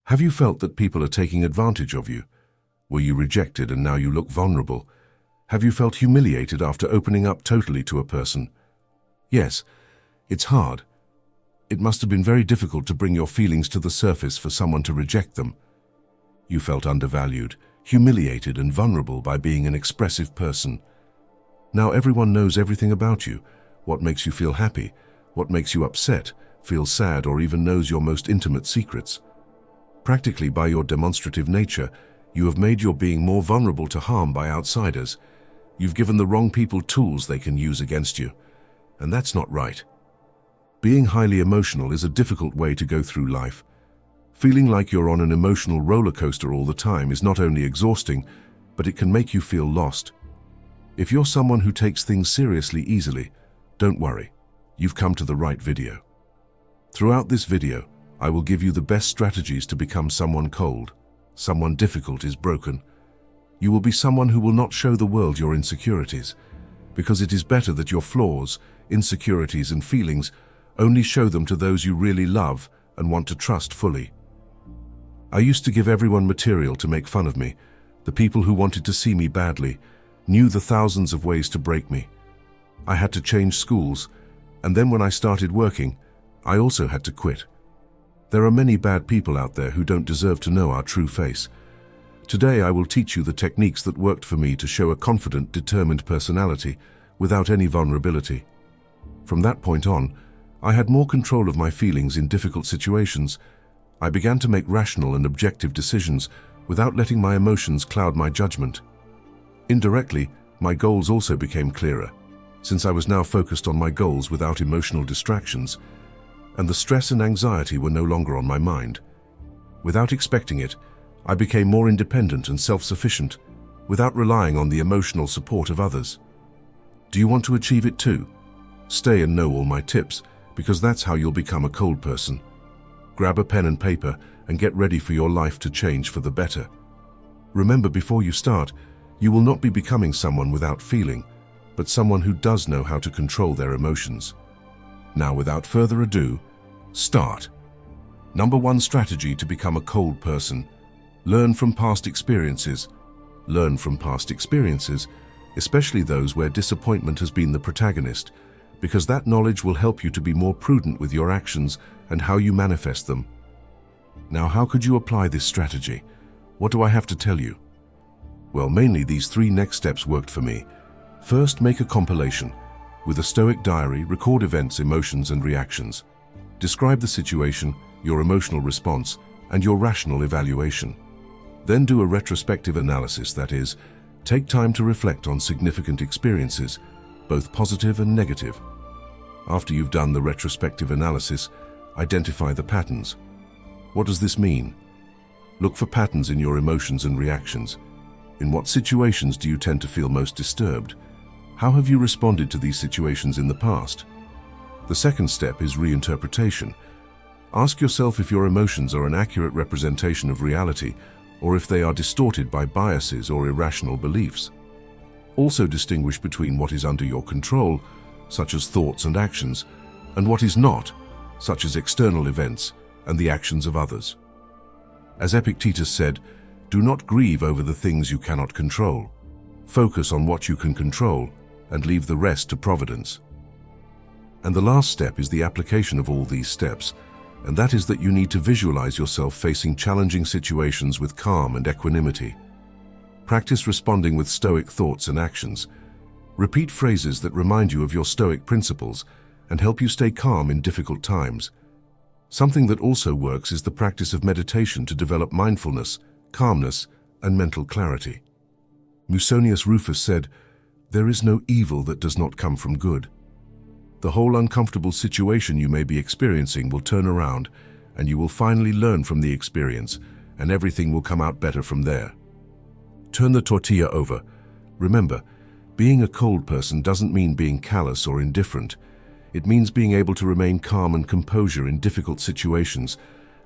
Have you felt that people are taking advantage of you? Were you rejected and now you look vulnerable? Have you felt humiliated after opening up totally to a person? Yes, it's hard. It must have been very difficult to bring your feelings to the surface for someone to reject them. You felt undervalued, humiliated and vulnerable by being an expressive person. Now everyone knows everything about you, what makes you feel happy, what makes you upset, feel sad, or even knows your most intimate secrets. Practically by your demonstrative nature, you have made your being more vulnerable to harm by outsiders. You've given the wrong people tools they can use against you, and that's not right. Being highly emotional is a difficult way to go through life. Feeling like you're on an emotional roller coaster all the time is not only exhausting, but it can make you feel lost. If you're someone who takes things seriously easily, don't worry, you've come to the right video. Throughout this video, I will give you the best strategies to become someone cold, someone difficult is broken. You will be someone who will not show the world your insecurities, because it is better that your flaws, insecurities and feelings only show them to those you really love and want to trust fully. I used to give everyone material to make fun of me. The people who wanted to see me badly knew the thousands of ways to break me. I had to change schools, and then when I started working, I also had to quit. There are many bad people out there who don't deserve to know our true face. Today I will teach you the techniques that worked for me to show a confident, determined personality without any vulnerability. From that point on, I had more control of my feelings in difficult situations. I began to make rational and objective decisions without letting my emotions cloud my judgment. Indirectly, my goals also became clearer, since I was now focused on my goals without emotional distractions, and the stress and anxiety were no longer on my mind. Without expecting it, I became more independent and self-sufficient, without relying on the emotional support of others. Do you want to achieve it too? Stay and know all my tips, because that's how you'll become a cold person. Grab a pen and paper and get ready for your life to change for the better. Remember, before you start, you will not be becoming someone without feeling, but someone who does know how to control their emotions. Now, without further ado, start. Number 1 strategy to become a cold person. Learn from past experiences. Learn from past experiences, especially those where disappointment has been the protagonist, because that knowledge will help you to be more prudent with your actions and how you manifest them. Now, how could you apply this strategy? What do I have to tell you? Well, mainly these 3 next steps worked for me. First, make a compilation. With a Stoic diary, record events, emotions, and reactions. Describe the situation, your emotional response, and your rational evaluation. Then do a retrospective analysis, that is, take time to reflect on significant experiences, both positive and negative. After you've done the retrospective analysis, identify the patterns. What does this mean? Look for patterns in your emotions and reactions. In what situations do you tend to feel most disturbed? How have you responded to these situations in the past? The second step is reinterpretation. Ask yourself if your emotions are an accurate representation of reality, or if they are distorted by biases or irrational beliefs. Also distinguish between what is under your control, such as thoughts and actions, and what is not, such as external events and the actions of others. As Epictetus said, do not grieve over the things you cannot control. Focus on what you can control and leave the rest to providence. And the last step is the application of all these steps, and that is that you need to visualize yourself facing challenging situations with calm and equanimity. Practice responding with Stoic thoughts and actions. Repeat phrases that remind you of your Stoic principles and help you stay calm in difficult times. Something that also works is the practice of meditation to develop mindfulness, calmness, and mental clarity. Musonius Rufus said, "There is no evil that does not come from good." The whole uncomfortable situation you may be experiencing will turn around, and you will finally learn from the experience, and everything will come out better from there. Turn the tortilla over. Remember, being a cold person doesn't mean being callous or indifferent. It means being able to remain calm and composure in difficult situations,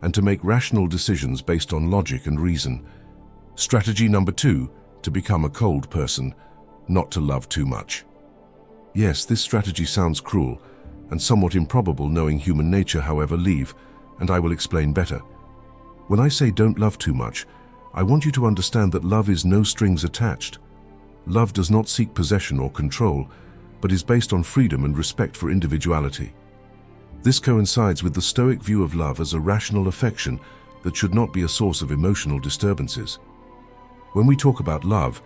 and to make rational decisions based on logic and reason. Strategy number 2, to become a cold person, not to love too much. Yes, this strategy sounds cruel and somewhat improbable, knowing human nature, however, and I will explain better. When I say don't love too much, I want you to understand that love is no strings attached. Love does not seek possession or control, but is based on freedom and respect for individuality. This coincides with the Stoic view of love as a rational affection that should not be a source of emotional disturbances. When we talk about love,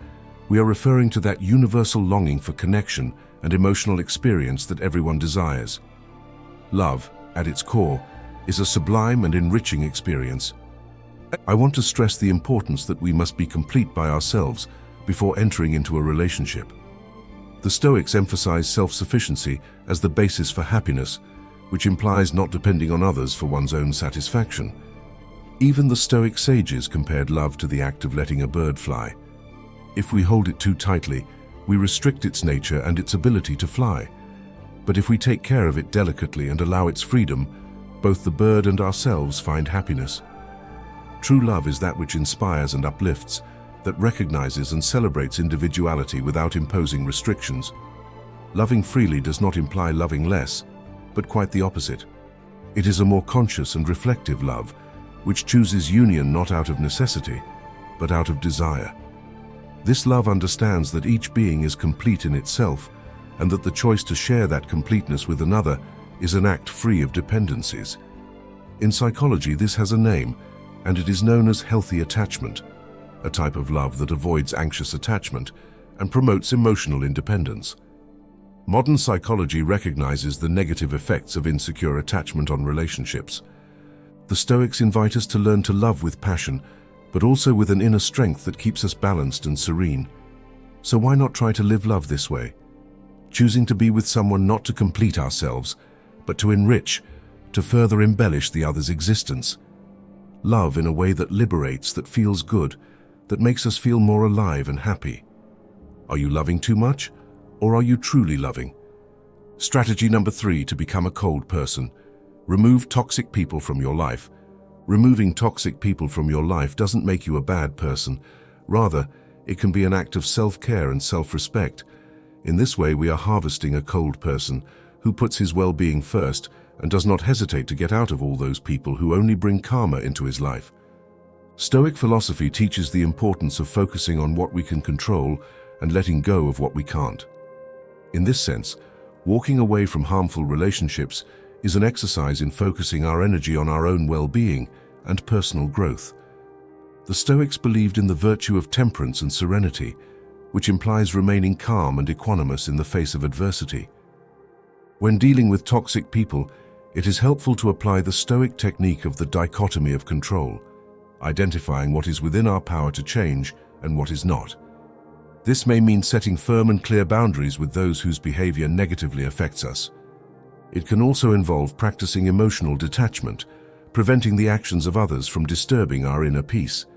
we are referring to that universal longing for connection and emotional experience that everyone desires. Love, at its core, is a sublime and enriching experience. I want to stress the importance that we must be complete by ourselves before entering into a relationship. The Stoics emphasize self-sufficiency as the basis for happiness, which implies not depending on others for one's own satisfaction. Even the Stoic sages compared love to the act of letting a bird fly. If we hold it too tightly, we restrict its nature and its ability to fly. But if we take care of it delicately and allow its freedom, both the bird and ourselves find happiness. True love is that which inspires and uplifts, that recognizes and celebrates individuality without imposing restrictions. Loving freely does not imply loving less, but quite the opposite. It is a more conscious and reflective love, which chooses union not out of necessity, but out of desire. This love understands that each being is complete in itself, and that the choice to share that completeness with another is an act free of dependencies. In psychology, this has a name, and it is known as healthy attachment, a type of love that avoids anxious attachment and promotes emotional independence. Modern psychology recognizes the negative effects of insecure attachment on relationships. The Stoics invite us to learn to love with passion, but also with an inner strength that keeps us balanced and serene. So why not try to live love this way? Choosing to be with someone not to complete ourselves, but to enrich, to further embellish the other's existence. Love in a way that liberates, that feels good, that makes us feel more alive and happy. Are you loving too much, or are you truly loving? Strategy number 3 to become a cold person. Remove toxic people from your life. Removing toxic people from your life doesn't make you a bad person. Rather, it can be an act of self-care and self-respect. In this way, we are harvesting a cold person who puts his well-being first and does not hesitate to get out of all those people who only bring karma into his life. Stoic philosophy teaches the importance of focusing on what we can control and letting go of what we can't. In this sense, walking away from harmful relationships is an exercise in focusing our energy on our own well-being and personal growth. The Stoics believed in the virtue of temperance and serenity, which implies remaining calm and equanimous in the face of adversity. When dealing with toxic people, it is helpful to apply the Stoic technique of the dichotomy of control, identifying what is within our power to change and what is not. This may mean setting firm and clear boundaries with those whose behavior negatively affects us. It can also involve practicing emotional detachment, preventing the actions of others from disturbing our inner peace.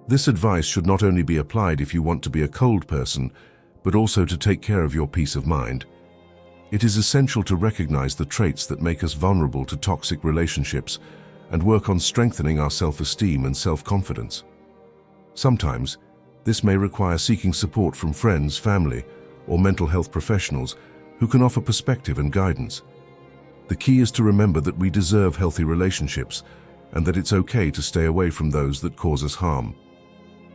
This advice should not only be applied if you want to be a cold person, but also to take care of your peace of mind. It is essential to recognize the traits that make us vulnerable to toxic relationships and work on strengthening our self-esteem and self-confidence. Sometimes, this may require seeking support from friends, family, or mental health professionals who can offer perspective and guidance. The key is to remember that we deserve healthy relationships and that it's okay to stay away from those that cause us harm.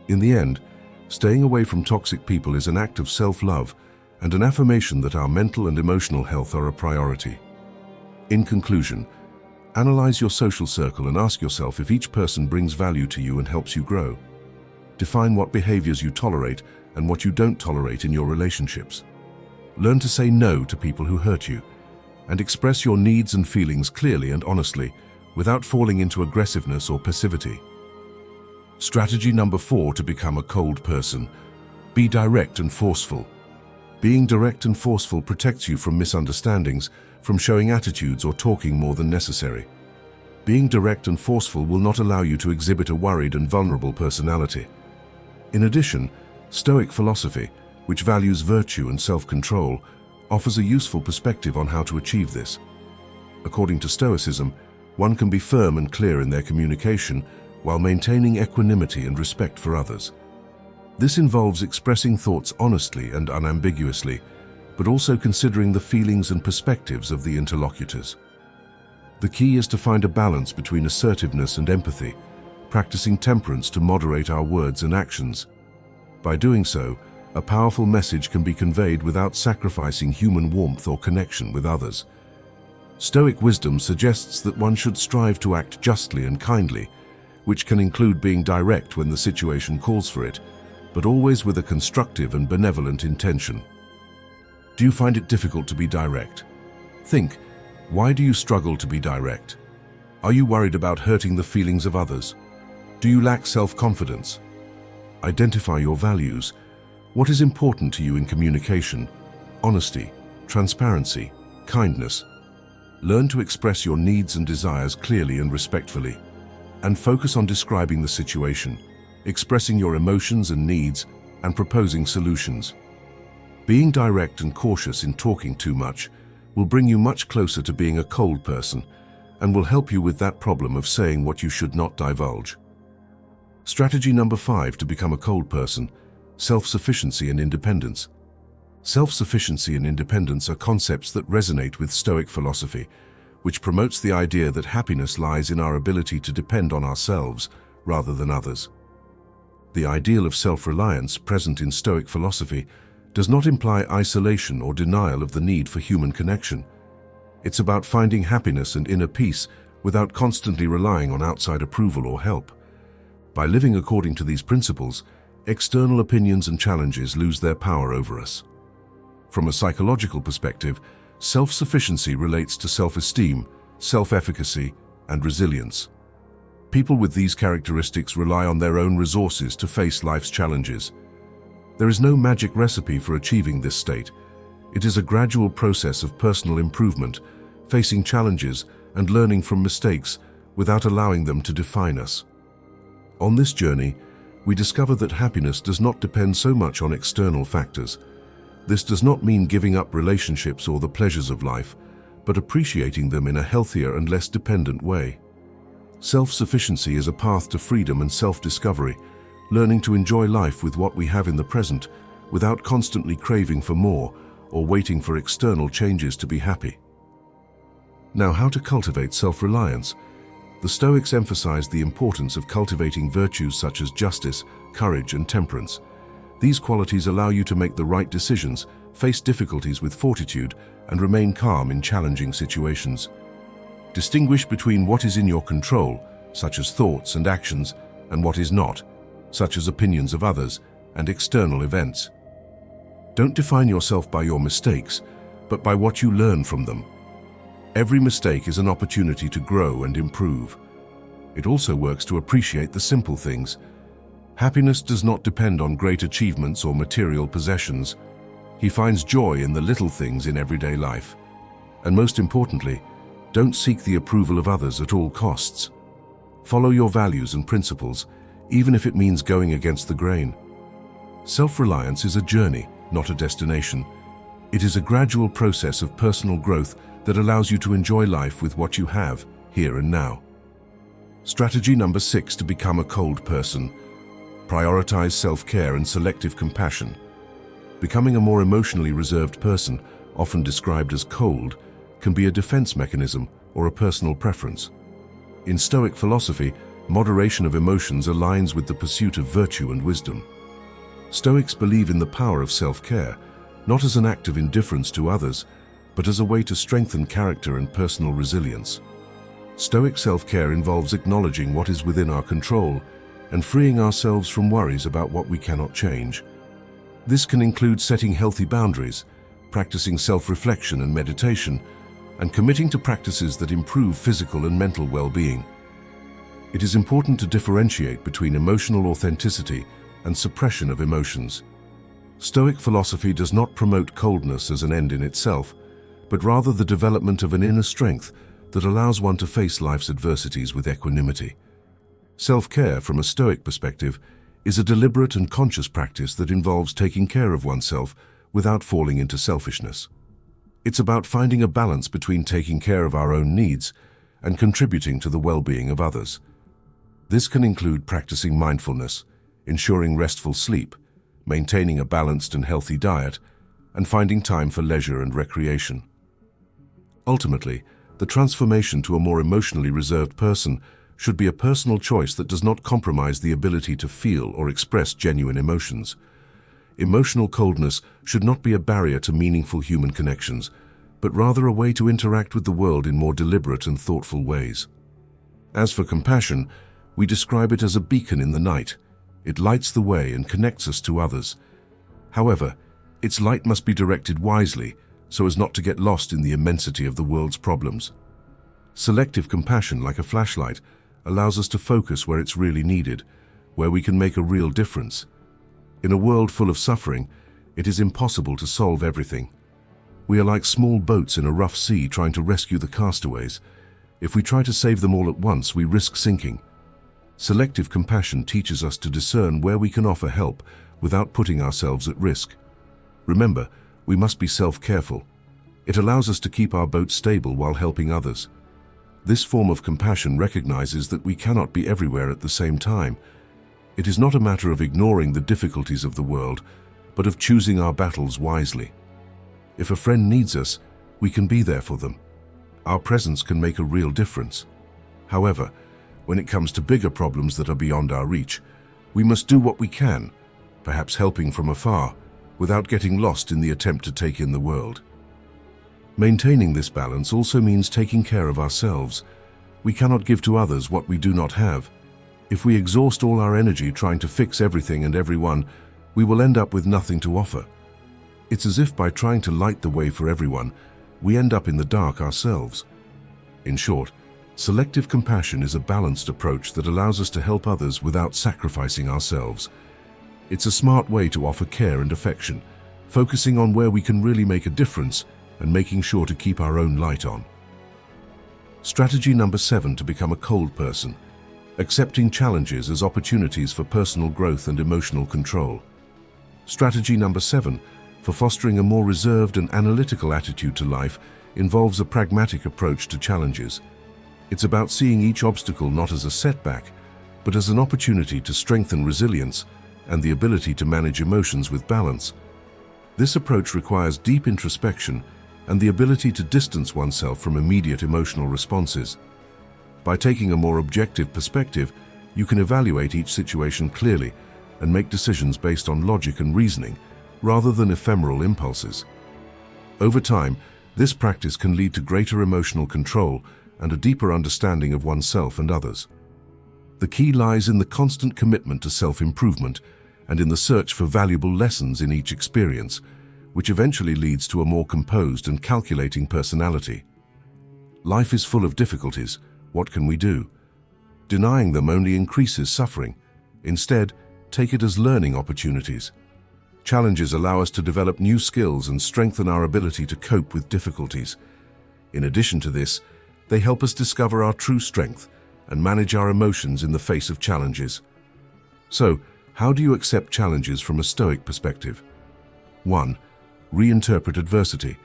In the end, staying away from toxic people is an act of self-love and an affirmation that our mental and emotional health are a priority. In conclusion, analyze your social circle and ask yourself if each person brings value to you and helps you grow. Define what behaviors you tolerate and what you don't tolerate in your relationships. Learn to say no to people who hurt you, and express your needs and feelings clearly and honestly, without falling into aggressiveness or passivity. Strategy number 4 to become a cold person. Be direct and forceful. Being direct and forceful protects you from misunderstandings, from showing attitudes or talking more than necessary. Being direct and forceful will not allow you to exhibit a worried and vulnerable personality. In addition, Stoic philosophy, which values virtue and self-control, offers a useful perspective on how to achieve this. According to Stoicism, one can be firm and clear in their communication while maintaining equanimity and respect for others. This involves expressing thoughts honestly and unambiguously, but also considering the feelings and perspectives of the interlocutors. The key is to find a balance between assertiveness and empathy, practicing temperance to moderate our words and actions. By doing so, a powerful message can be conveyed without sacrificing human warmth or connection with others. Stoic wisdom suggests that one should strive to act justly and kindly, which can include being direct when the situation calls for it, but always with a constructive and benevolent intention. Do you find it difficult to be direct? Think, why do you struggle to be direct? Are you worried about hurting the feelings of others? Do you lack self-confidence? Identify your values. What is important to you in communication? Honesty, transparency, kindness. Learn to express your needs and desires clearly and respectfully, and focus on describing the situation, expressing your emotions and needs, and proposing solutions. Being direct and cautious in talking too much will bring you much closer to being a cold person and will help you with that problem of saying what you should not divulge. Strategy number 5 to become a cold person: self-sufficiency and independence. Self-sufficiency and independence are concepts that resonate with Stoic philosophy, which promotes the idea that happiness lies in our ability to depend on ourselves rather than others. The ideal of self-reliance present in Stoic philosophy does not imply isolation or denial of the need for human connection. It's about finding happiness and inner peace without constantly relying on outside approval or help. By living according to these principles, external opinions and challenges lose their power over us. From a psychological perspective, self-sufficiency relates to self-esteem, self-efficacy, and resilience. People with these characteristics rely on their own resources to face life's challenges. There is no magic recipe for achieving this state. It is a gradual process of personal improvement, facing challenges and learning from mistakes without allowing them to define us. On this journey, we discover that happiness does not depend so much on external factors. This does not mean giving up relationships or the pleasures of life, but appreciating them in a healthier and less dependent way. Self-sufficiency is a path to freedom and self-discovery, learning to enjoy life with what we have in the present, without constantly craving for more or waiting for external changes to be happy. Now, how to cultivate self-reliance? The Stoics emphasize the importance of cultivating virtues such as justice, courage, and temperance. These qualities allow you to make the right decisions, face difficulties with fortitude, and remain calm in challenging situations. Distinguish between what is in your control, such as thoughts and actions, and what is not, such as opinions of others and external events. Don't define yourself by your mistakes, but by what you learn from them. Every mistake is an opportunity to grow and improve. It also works to appreciate the simple things. Happiness does not depend on great achievements or material possessions. He finds joy in the little things in everyday life. And most importantly, don't seek the approval of others at all costs. Follow your values and principles, even if it means going against the grain. Self-reliance is a journey, not a destination. It is a gradual process of personal growth that allows you to enjoy life with what you have, here and now. Strategy number 6 to become a cold person: prioritize self-care and selective compassion. Becoming a more emotionally reserved person, often described as cold, can be a defense mechanism or a personal preference. In Stoic philosophy, moderation of emotions aligns with the pursuit of virtue and wisdom. Stoics believe in the power of self-care, not as an act of indifference to others, but as a way to strengthen character and personal resilience. Stoic self-care involves acknowledging what is within our control and freeing ourselves from worries about what we cannot change. This can include setting healthy boundaries, practicing self-reflection and meditation, and committing to practices that improve physical and mental well-being. It is important to differentiate between emotional authenticity and suppression of emotions. Stoic philosophy does not promote coldness as an end in itself, but rather the development of an inner strength that allows one to face life's adversities with equanimity. Self-care, from a Stoic perspective, is a deliberate and conscious practice that involves taking care of oneself without falling into selfishness. It's about finding a balance between taking care of our own needs and contributing to the well-being of others. This can include practicing mindfulness, ensuring restful sleep, maintaining a balanced and healthy diet, and finding time for leisure and recreation. Ultimately, the transformation to a more emotionally reserved person should be a personal choice that does not compromise the ability to feel or express genuine emotions. Emotional coldness should not be a barrier to meaningful human connections, but rather a way to interact with the world in more deliberate and thoughtful ways. As for compassion, we describe it as a beacon in the night. It lights the way and connects us to others. However, its light must be directed wisely so as not to get lost in the immensity of the world's problems. Selective compassion, like a flashlight, allows us to focus where it's really needed, where we can make a real difference. In a world full of suffering, it is impossible to solve everything. We are like small boats in a rough sea trying to rescue the castaways. If we try to save them all at once, we risk sinking. Selective compassion teaches us to discern where we can offer help without putting ourselves at risk. Remember, we must be self-careful. It allows us to keep our boat stable while helping others. This form of compassion recognizes that we cannot be everywhere at the same time. It is not a matter of ignoring the difficulties of the world, but of choosing our battles wisely. If a friend needs us, we can be there for them. Our presence can make a real difference. However, when it comes to bigger problems that are beyond our reach, we must do what we can, perhaps helping from afar, without getting lost in the attempt to take in the world. Maintaining this balance also means taking care of ourselves. We cannot give to others what we do not have. If we exhaust all our energy trying to fix everything and everyone, we will end up with nothing to offer. It's as if by trying to light the way for everyone, we end up in the dark ourselves. In short, selective compassion is a balanced approach that allows us to help others without sacrificing ourselves. It's a smart way to offer care and affection, focusing on where we can really make a difference and making sure to keep our own light on. Strategy number 7 to become a cold person: accepting challenges as opportunities for personal growth and emotional control. Strategy number 7 for fostering a more reserved and analytical attitude to life involves a pragmatic approach to challenges. It's about seeing each obstacle not as a setback, but as an opportunity to strengthen resilience and the ability to manage emotions with balance. This approach requires deep introspection and the ability to distance oneself from immediate emotional responses. By taking a more objective perspective, you can evaluate each situation clearly and make decisions based on logic and reasoning, rather than ephemeral impulses. Over time, this practice can lead to greater emotional control and a deeper understanding of oneself and others. The key lies in the constant commitment to self-improvement and in the search for valuable lessons in each experience, which eventually leads to a more composed and calculating personality. Life is full of difficulties. What can we do? Denying them only increases suffering. Instead, take it as learning opportunities. Challenges allow us to develop new skills and strengthen our ability to cope with difficulties. In addition to this, they help us discover our true strength and manage our emotions in the face of challenges. So, how do you accept challenges from a Stoic perspective? 1. Reinterpret adversity.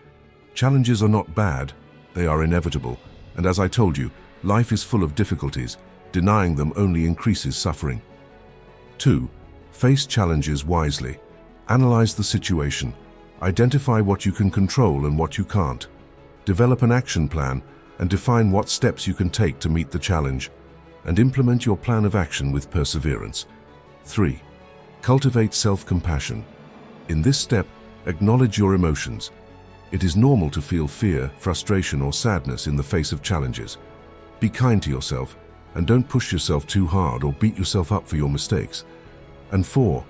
Challenges are not bad, they are inevitable, and as I told you, life is full of difficulties. Denying them only increases suffering. 2. Face challenges wisely. Analyze the situation. Identify what you can control and what you can't. Develop an action plan and define what steps you can take to meet the challenge, and implement your plan of action with perseverance. 3. Cultivate self-compassion. In this step, acknowledge your emotions. It is normal to feel fear, frustration, or sadness in the face of challenges. Be kind to yourself and don't push yourself too hard or beat yourself up for your mistakes. And 4.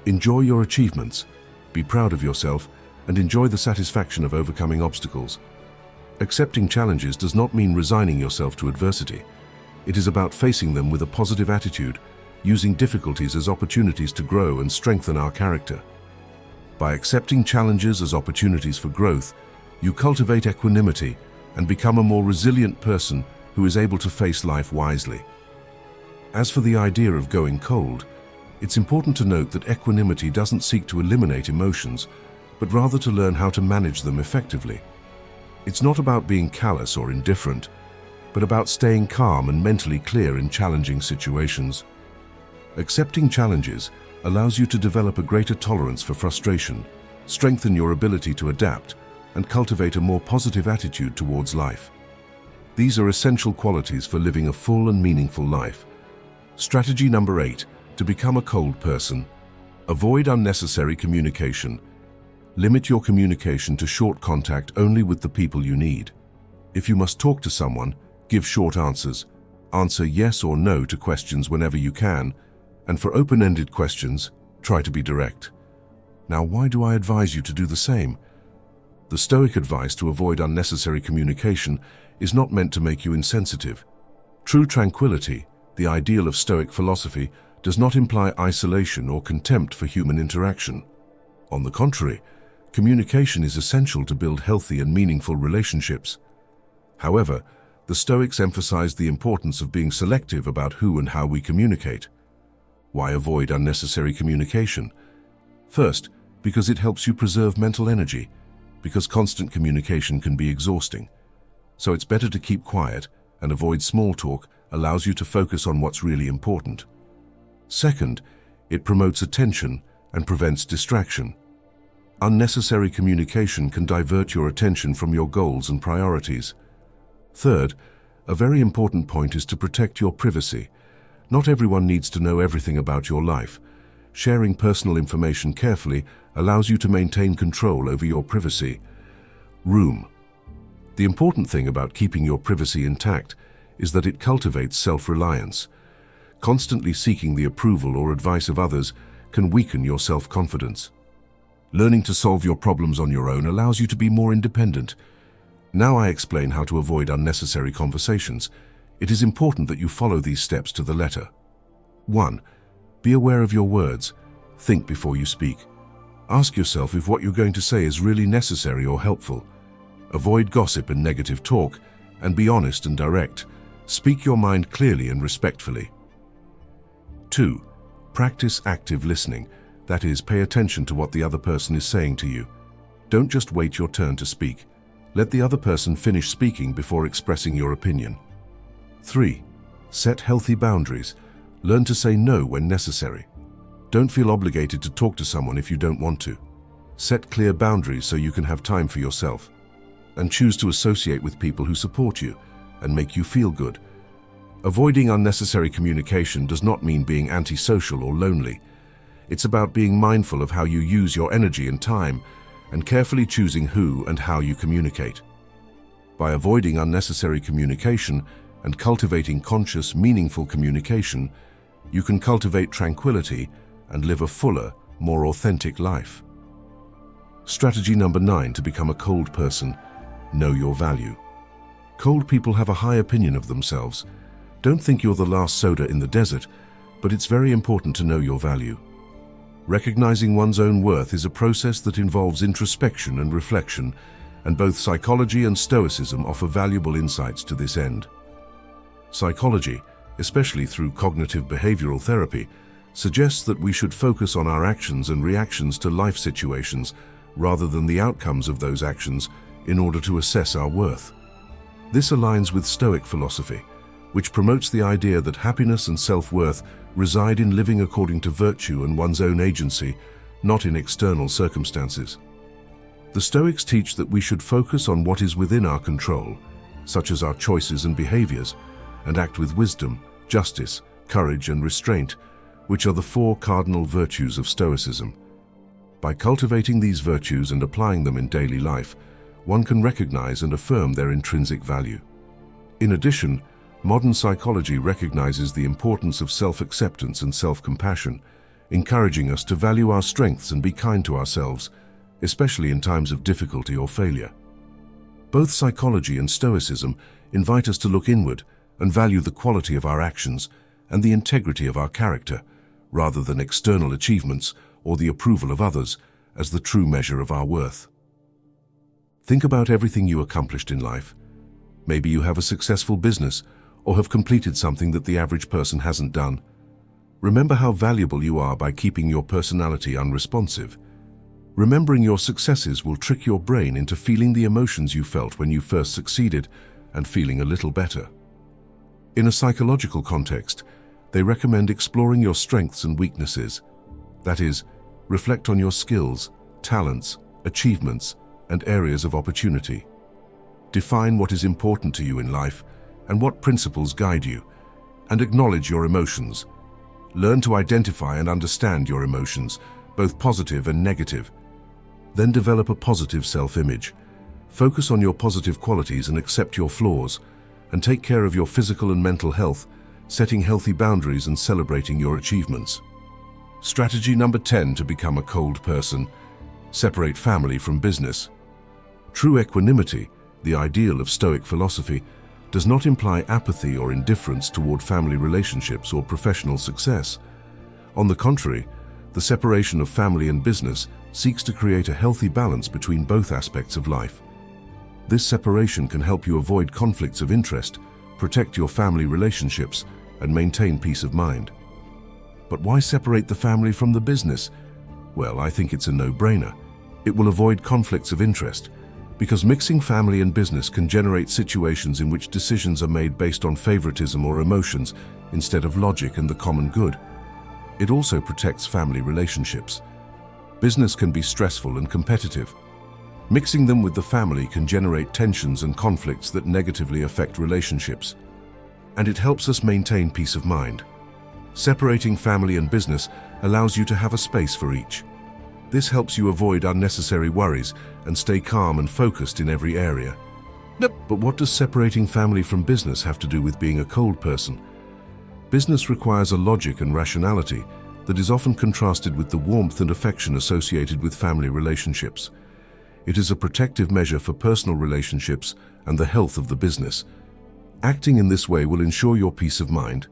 Enjoy your achievements. Be proud of yourself and enjoy the satisfaction of overcoming obstacles. Accepting challenges does not mean resigning yourself to adversity. It is about facing them with a positive attitude, using difficulties as opportunities to grow and strengthen our character. By accepting challenges as opportunities for growth, you cultivate equanimity and become a more resilient person who is able to face life wisely. As for the idea of going cold, it's important to note that equanimity doesn't seek to eliminate emotions, but rather to learn how to manage them effectively. It's not about being callous or indifferent, but about staying calm and mentally clear in challenging situations. Accepting challenges allows you to develop a greater tolerance for frustration, strengthen your ability to adapt, and cultivate a more positive attitude towards life. These are essential qualities for living a full and meaningful life. Strategy number 8, to become a cold person. Avoid unnecessary communication. Limit your communication to short contact only with the people you need. If you must talk to someone, give short answers. Answer yes or no to questions whenever you can, and for open-ended questions, try to be direct. Now, why do I advise you to do the same? The Stoic advice to avoid unnecessary communication is not meant to make you insensitive. True tranquility, the ideal of Stoic philosophy, does not imply isolation or contempt for human interaction. On the contrary, communication is essential to build healthy and meaningful relationships. However, the Stoics emphasize the importance of being selective about who and how we communicate. Why avoid unnecessary communication? First, because it helps you preserve mental energy, because constant communication can be exhausting. So it's better to keep quiet and avoid small talk allows you to focus on what's really important. Second, it promotes attention and prevents distraction. Unnecessary communication can divert your attention from your goals and priorities. Third, a very important point is to protect your privacy. Not everyone needs to know everything about your life. Sharing personal information carefully allows you to maintain control over your privacy. Room. The important thing about keeping your privacy intact is that it cultivates self-reliance. Constantly seeking the approval or advice of others can weaken your self-confidence. Learning to solve your problems on your own allows you to be more independent. Now I explain how to avoid unnecessary conversations. It is important that you follow these steps to the letter. 1. Be aware of your words. Think before you speak. Ask yourself if what you're going to say is really necessary or helpful. Avoid gossip and negative talk, and be honest and direct. Speak your mind clearly and respectfully. 2. Practice active listening. That is, pay attention to what the other person is saying to you. Don't just wait your turn to speak. Let the other person finish speaking before expressing your opinion. 3. Set healthy boundaries. Learn to say no when necessary. Don't feel obligated to talk to someone if you don't want to. Set clear boundaries so you can have time for yourself. And choose to associate with people who support you and make you feel good. Avoiding unnecessary communication does not mean being antisocial or lonely. It's about being mindful of how you use your energy and time and carefully choosing who and how you communicate. By avoiding unnecessary communication and cultivating conscious, meaningful communication, you can cultivate tranquility and live a fuller, more authentic life. Strategy number 9 to become a cold person. Know your value. Cold people have a high opinion of themselves. Don't think you're the last soda in the desert, but it's very important to know your value. Recognizing one's own worth is a process that involves introspection and reflection, and both psychology and Stoicism offer valuable insights to this end. Psychology, especially through cognitive behavioral therapy, suggests that we should focus on our actions and reactions to life situations rather than the outcomes of those actions in order to assess our worth. This aligns with Stoic philosophy, which promotes the idea that happiness and self-worth reside in living according to virtue and one's own agency, not in external circumstances. The Stoics teach that we should focus on what is within our control, such as our choices and behaviors, and act with wisdom, justice, courage, and restraint, which are the 4 cardinal virtues of Stoicism. By cultivating these virtues and applying them in daily life, one can recognize and affirm their intrinsic value. In addition, modern psychology recognizes the importance of self-acceptance and self-compassion, encouraging us to value our strengths and be kind to ourselves, especially in times of difficulty or failure. Both psychology and Stoicism invite us to look inward and value the quality of our actions and the integrity of our character, rather than external achievements or the approval of others as the true measure of our worth. Think about everything you accomplished in life. Maybe you have a successful business or have completed something that the average person hasn't done. Remember how valuable you are by keeping your personality unresponsive. Remembering your successes will trick your brain into feeling the emotions you felt when you first succeeded and feeling a little better. In a psychological context, they recommend exploring your strengths and weaknesses. That is, reflect on your skills, talents, achievements, and areas of opportunity. Define what is important to you in life and what principles guide you, and acknowledge your emotions. Learn to identify and understand your emotions, both positive and negative. Then develop a positive self-image. Focus on your positive qualities and accept your flaws, and take care of your physical and mental health, setting healthy boundaries and celebrating your achievements. Strategy number 10 to become a cold person. Separate family from business. True equanimity, the ideal of Stoic philosophy, does not imply apathy or indifference toward family relationships or professional success. On the contrary, the separation of family and business seeks to create a healthy balance between both aspects of life. This separation can help you avoid conflicts of interest, protect your family relationships, and maintain peace of mind. But why separate the family from the business? Well, I think it's a no-brainer. It will avoid conflicts of interest, because mixing family and business can generate situations in which decisions are made based on favoritism or emotions instead of logic and the common good. It also protects family relationships. Business can be stressful and competitive. Mixing them with the family can generate tensions and conflicts that negatively affect relationships. And it helps us maintain peace of mind. Separating family and business allows you to have a space for each. This helps you avoid unnecessary worries and stay calm and focused in every area. But what does separating family from business have to do with being a cold person? Business requires a logic and rationality that is often contrasted with the warmth and affection associated with family relationships. It is a protective measure for personal relationships and the health of the business. Acting in this way will ensure your peace of mind.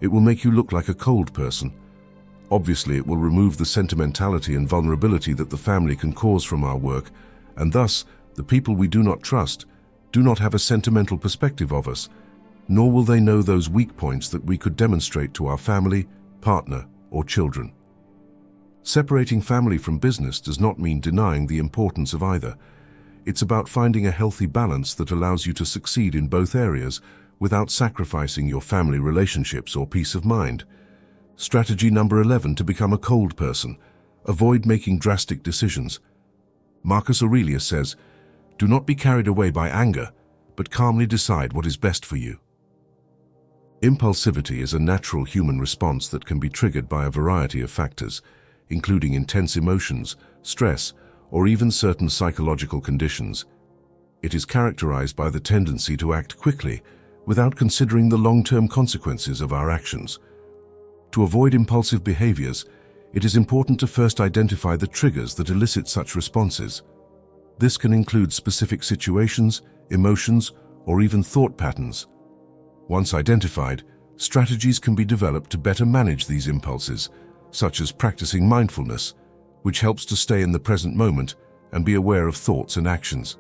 It will make you look like a cold person. Obviously, it will remove the sentimentality and vulnerability that the family can cause from our work, and thus, the people we do not trust do not have a sentimental perspective of us, nor will they know those weak points that we could demonstrate to our family, partner, or children. Separating family from business does not mean denying the importance of either. It's about finding a healthy balance that allows you to succeed in both areas without sacrificing your family relationships or peace of mind. Strategy number 11 to become a cold person. Avoid making drastic decisions. Marcus Aurelius says, "Do not be carried away by anger, but calmly decide what is best for you." Impulsivity is a natural human response that can be triggered by a variety of factors, including intense emotions, stress, or even certain psychological conditions. It is characterized by the tendency to act quickly without considering the long-term consequences of our actions. To avoid impulsive behaviors, it is important to first identify the triggers that elicit such responses. This can include specific situations, emotions, or even thought patterns. Once identified, strategies can be developed to better manage these impulses, such as practicing mindfulness, which helps to stay in the present moment and be aware of thoughts and actions.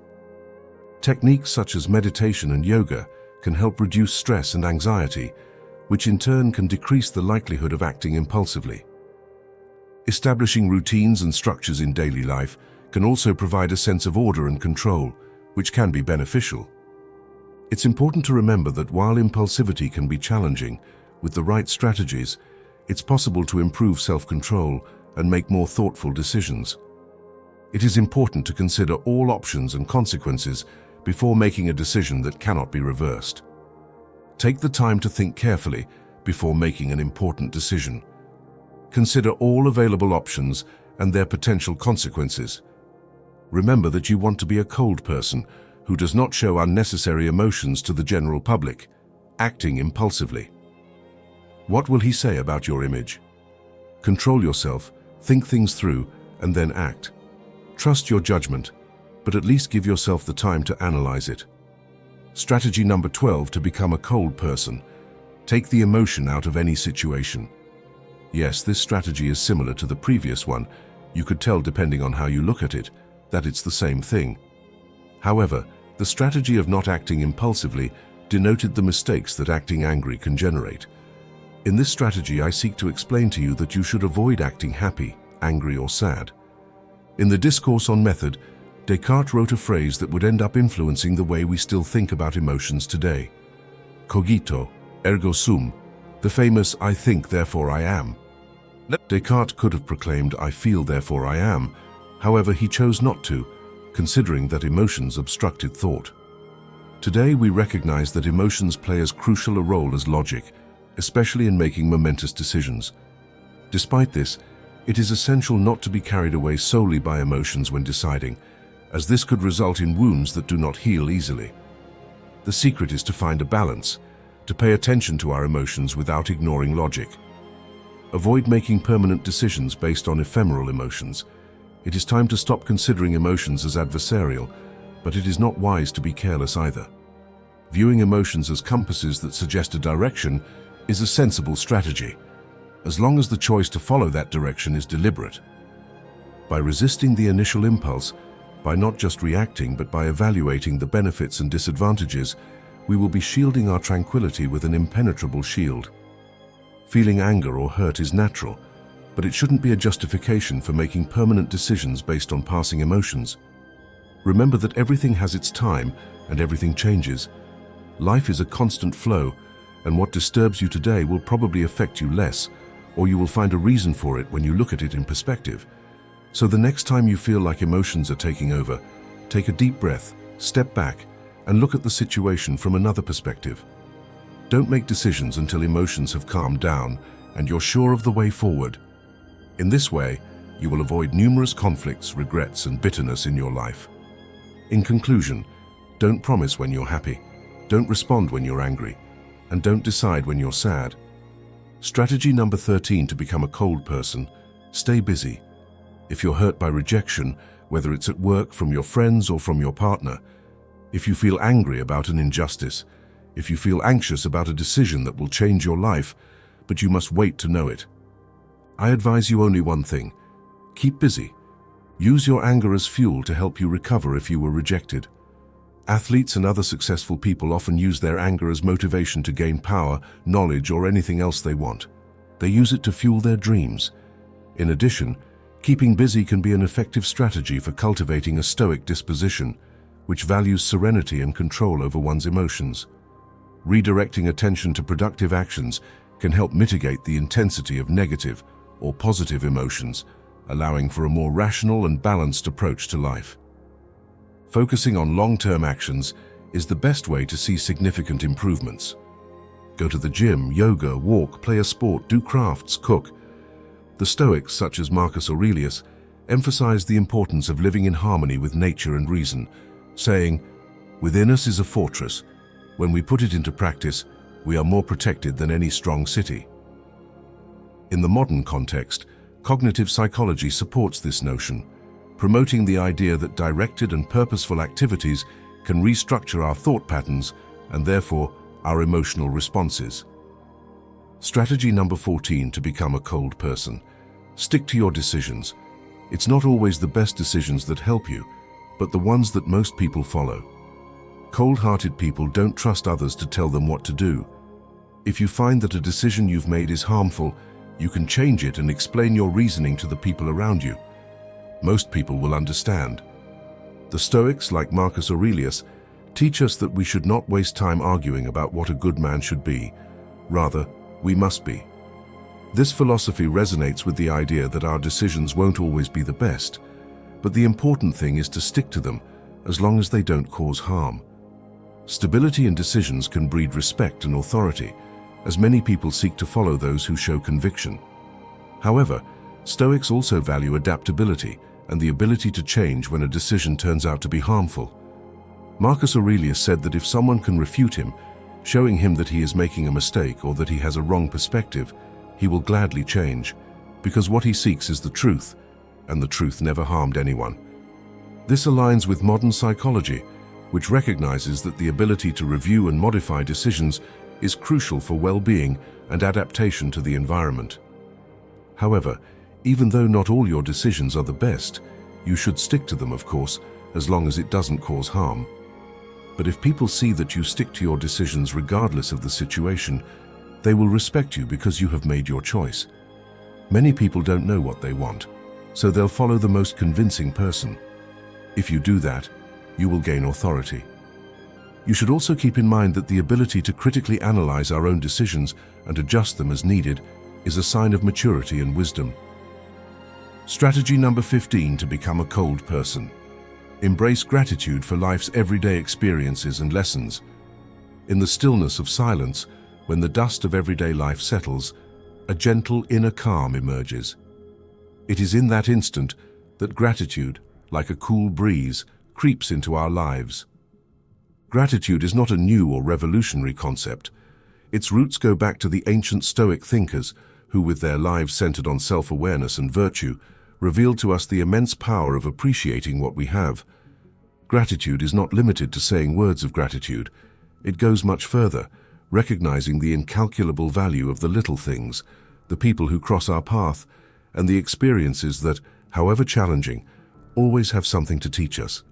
Techniques such as meditation and yoga can help reduce stress and anxiety, which in turn can decrease the likelihood of acting impulsively. Establishing routines and structures in daily life can also provide a sense of order and control, which can be beneficial. It's important to remember that while impulsivity can be challenging, with the right strategies, it's possible to improve self-control and make more thoughtful decisions. It is important to consider all options and consequences before making a decision that cannot be reversed. Take the time to think carefully before making an important decision. Consider all available options and their potential consequences. Remember that you want to be a cold person who does not show unnecessary emotions to the general public, acting impulsively. What will he say about your image? Control yourself, think things through, and then act. Trust your judgment, but at least give yourself the time to analyze it. Strategy number 12 to become a cold person. Take the emotion out of any situation. Yes, this strategy is similar to the previous one. You could tell, depending on how you look at it, that it's the same thing. However, the strategy of not acting impulsively denoted the mistakes that acting angry can generate. In this strategy, I seek to explain to you that you should avoid acting happy, angry, or sad. In the Discourse on Method, Descartes wrote a phrase that would end up influencing the way we still think about emotions today. Cogito, ergo sum, the famous "I think, therefore I am." Descartes could have proclaimed "I feel, therefore I am." However, he chose not to, considering that emotions obstructed thought. Today we recognize that emotions play as crucial a role as logic, especially in making momentous decisions. Despite this, it is essential not to be carried away solely by emotions when deciding, as this could result in wounds that do not heal easily. The secret is to find a balance, to pay attention to our emotions without ignoring logic. Avoid making permanent decisions based on ephemeral emotions. It is time to stop considering emotions as adversarial, but it is not wise to be careless either. Viewing emotions as compasses that suggest a direction is a sensible strategy, as long as the choice to follow that direction is deliberate. By resisting the initial impulse, by not just reacting but by evaluating the benefits and disadvantages, we will be shielding our tranquility with an impenetrable shield. Feeling anger or hurt is natural, but it shouldn't be a justification for making permanent decisions based on passing emotions. Remember that everything has its time and everything changes. Life is a constant flow, and what disturbs you today will probably affect you less, or you will find a reason for it when you look at it in perspective. So the next time you feel like emotions are taking over, take a deep breath, step back, and look at the situation from another perspective. Don't make decisions until emotions have calmed down and you're sure of the way forward. In this way, you will avoid numerous conflicts, regrets, and bitterness in your life. In conclusion, don't promise when you're happy, don't respond when you're angry, and don't decide when you're sad. Strategy number 13 to become a cold person: stay busy. If you're hurt by rejection, whether it's at work, from your friends, or from your partner, if you feel angry about an injustice, if you feel anxious about a decision that will change your life, but you must wait to know it, I advise you only one thing: keep busy. Use your anger as fuel to help you recover if you were rejected. Athletes and other successful people often use their anger as motivation to gain power, knowledge, or anything else they want. They use it to fuel their dreams. In addition, keeping busy can be an effective strategy for cultivating a stoic disposition, which values serenity and control over one's emotions. Redirecting attention to productive actions can help mitigate the intensity of negative or positive emotions, allowing for a more rational and balanced approach to life. Focusing on long-term actions is the best way to see significant improvements. Go to the gym, yoga, walk, play a sport, do crafts, cook. The Stoics, such as Marcus Aurelius, emphasized the importance of living in harmony with nature and reason, saying, "Within us is a fortress. When we put it into practice, we are more protected than any strong city." In the modern context, cognitive psychology supports this notion, promoting the idea that directed and purposeful activities can restructure our thought patterns and therefore our emotional responses. Strategy number 14 to become a cold person: stick to your decisions. It's not always the best decisions that help you, but the ones that most people follow. Cold-hearted people don't trust others to tell them what to do. If you find that a decision you've made is harmful, you can change it and explain your reasoning to the people around you. Most people will understand. The Stoics, like Marcus Aurelius, teach us that we should not waste time arguing about what a good man should be. Rather, we must be. This philosophy resonates with the idea that our decisions won't always be the best, but the important thing is to stick to them as long as they don't cause harm. Stability in decisions can breed respect and authority, as many people seek to follow those who show conviction. However, Stoics also value adaptability and the ability to change when a decision turns out to be harmful. Marcus Aurelius said that if someone can refute him, showing him that he is making a mistake or that he has a wrong perspective, he will gladly change, because what he seeks is the truth, and the truth never harmed anyone. This aligns with modern psychology, which recognizes that the ability to review and modify decisions is crucial for well-being and adaptation to the environment. However, even though not all your decisions are the best, you should stick to them, of course, as long as it doesn't cause harm. But if people see that you stick to your decisions regardless of the situation, they will respect you because you have made your choice. Many people don't know what they want, so they'll follow the most convincing person. If you do that, you will gain authority. You should also keep in mind that the ability to critically analyze our own decisions and adjust them as needed is a sign of maturity and wisdom. Strategy number 15 to become a cold person: Embrace gratitude for life's everyday experiences and lessons. In the stillness of silence, when the dust of everyday life settles, a gentle inner calm emerges. It is in that instant that gratitude, like a cool breeze, creeps into our lives. Gratitude is not a new or revolutionary concept. Its roots go back to the ancient Stoic thinkers who, with their lives centered on self-awareness and virtue, revealed to us the immense power of appreciating what we have. Gratitude is not limited to saying words of gratitude. It goes much further, recognizing the incalculable value of the little things, the people who cross our path, and the experiences that, however challenging, always have something to teach us.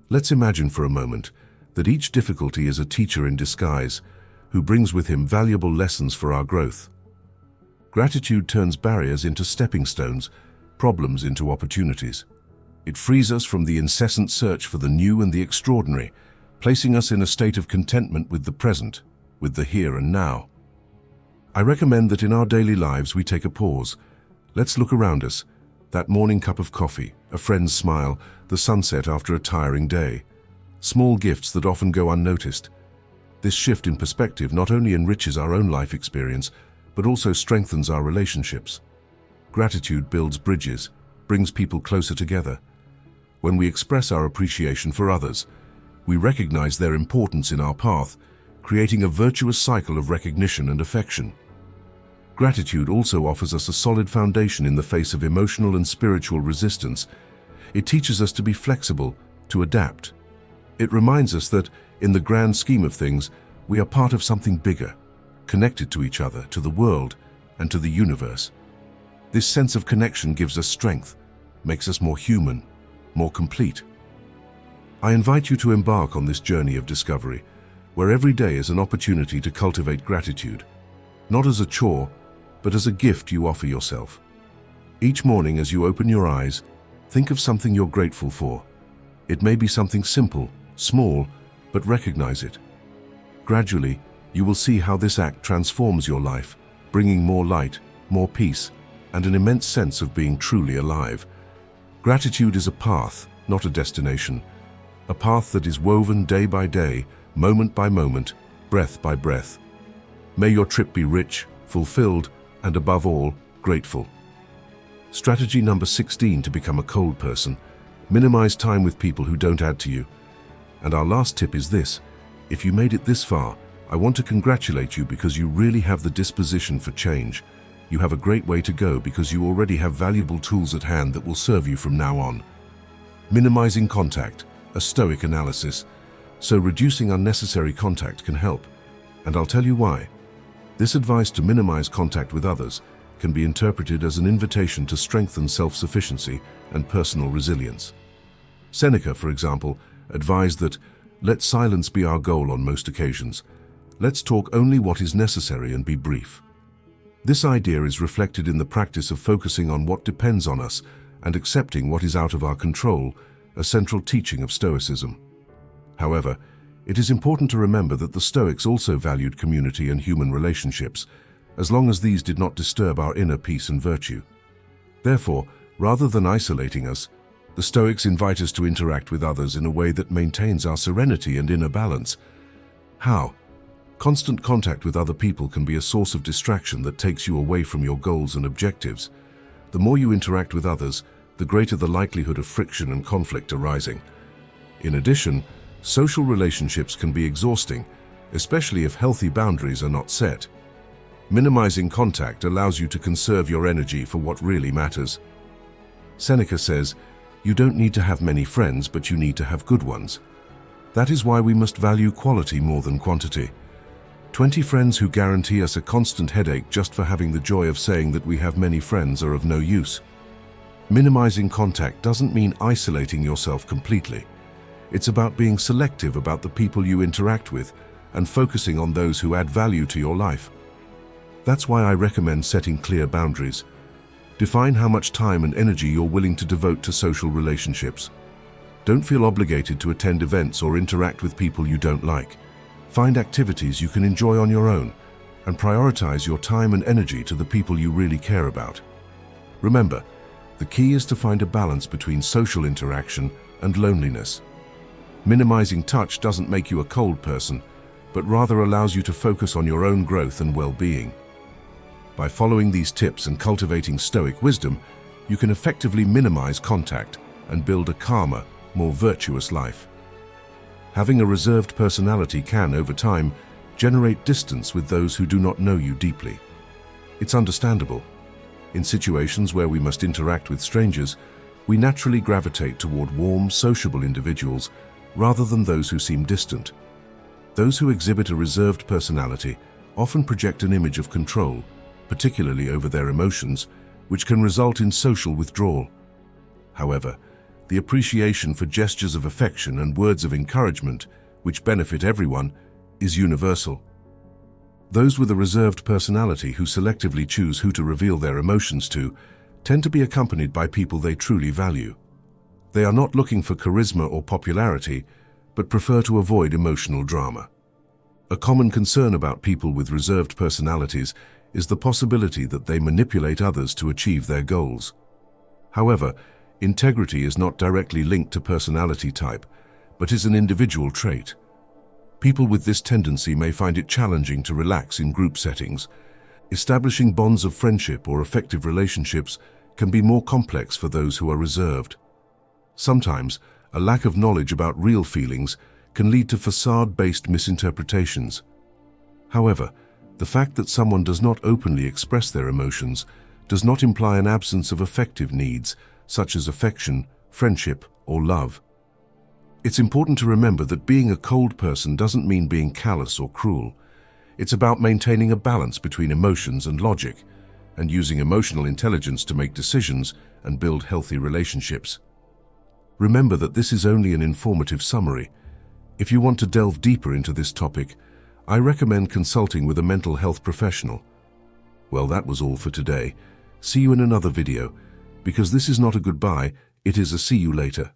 Let's imagine for a moment that each difficulty is a teacher in disguise who brings with him valuable lessons for our growth. Gratitude turns barriers into stepping stones, problems into opportunities. It frees us from the incessant search for the new and the extraordinary, placing us in a state of contentment with the present, with the here and now. I recommend that in our daily lives we take a pause. Let's look around us. That morning cup of coffee, a friend's smile, the sunset after a tiring day. Small gifts that often go unnoticed. This shift in perspective not only enriches our own life experience, but also strengthens our relationships. Gratitude builds bridges, brings people closer together. When we express our appreciation for others, we recognize their importance in our path, creating a virtuous cycle of recognition and affection. Gratitude also offers us a solid foundation in the face of emotional and spiritual resistance. It teaches us to be flexible, to adapt. It reminds us that, in the grand scheme of things, we are part of something bigger, connected to each other, to the world, and to the universe. This sense of connection gives us strength, makes us more human, more complete. I invite you to embark on this journey of discovery, where every day is an opportunity to cultivate gratitude, not as a chore, but as a gift you offer yourself. Each morning as you open your eyes, think of something you're grateful for. It may be something simple, small, but recognize it. Gradually, you will see how this act transforms your life, bringing more light, more peace, and an immense sense of being truly alive. Gratitude is a path, not a destination. A path that is woven day by day, moment by moment, breath by breath. May your trip be rich, fulfilled, and above all, grateful. Strategy number 16 to become a cold person. Minimize time with people who don't add to you. And our last tip is this: if you made it this far, I want to congratulate you because you really have the disposition for change. You have a great way to go because you already have valuable tools at hand that will serve you from now on. Minimizing contact, a Stoic analysis. So reducing unnecessary contact can help. And I'll tell you why. This advice to minimize contact with others can be interpreted as an invitation to strengthen self-sufficiency and personal resilience. Seneca, for example, advised that, let silence be our goal on most occasions. Let's talk only what is necessary and be brief. This idea is reflected in the practice of focusing on what depends on us and accepting what is out of our control, a central teaching of Stoicism. However, it is important to remember that the Stoics also valued community and human relationships, as long as these did not disturb our inner peace and virtue. Therefore, rather than isolating us, the Stoics invite us to interact with others in a way that maintains our serenity and inner balance. How? Constant contact with other people can be a source of distraction that takes you away from your goals and objectives. The more you interact with others, the greater the likelihood of friction and conflict arising. In addition, social relationships can be exhausting, especially if healthy boundaries are not set. Minimizing contact allows you to conserve your energy for what really matters. Seneca says, you don't need to have many friends, but you need to have good ones. That is why we must value quality more than quantity. 20 friends who guarantee us a constant headache just for having the joy of saying that we have many friends are of no use. Minimizing contact doesn't mean isolating yourself completely. It's about being selective about the people you interact with and focusing on those who add value to your life. That's why I recommend setting clear boundaries. Define how much time and energy you're willing to devote to social relationships. Don't feel obligated to attend events or interact with people you don't like. Find activities you can enjoy on your own and prioritize your time and energy to the people you really care about. Remember, the key is to find a balance between social interaction and loneliness. Minimizing touch doesn't make you a cold person, but rather allows you to focus on your own growth and well-being. By following these tips and cultivating Stoic wisdom, you can effectively minimize contact and build a calmer, more virtuous life. Having a reserved personality can, over time, generate distance with those who do not know you deeply. It's understandable. In situations where we must interact with strangers, we naturally gravitate toward warm, sociable individuals rather than those who seem distant. Those who exhibit a reserved personality often project an image of control, particularly over their emotions, which can result in social withdrawal. However, the appreciation for gestures of affection and words of encouragement, which benefit everyone, is universal. Those with a reserved personality who selectively choose who to reveal their emotions to tend to be accompanied by people they truly value. They are not looking for charisma or popularity, but prefer to avoid emotional drama. A common concern about people with reserved personalities is the possibility that they manipulate others to achieve their goals. However, integrity is not directly linked to personality type, but is an individual trait. People with this tendency may find it challenging to relax in group settings. Establishing bonds of friendship or effective relationships can be more complex for those who are reserved. Sometimes, a lack of knowledge about real feelings can lead to facade-based misinterpretations. However, the fact that someone does not openly express their emotions does not imply an absence of effective needs, such as affection, friendship, or love. It's important to remember that being a cold person doesn't mean being callous or cruel. It's about maintaining a balance between emotions and logic, and using emotional intelligence to make decisions and build healthy relationships. Remember that this is only an informative summary. If you want to delve deeper into this topic, I recommend consulting with a mental health professional. Well, that was all for today. See you in another video, because this is not a goodbye, it is a see you later.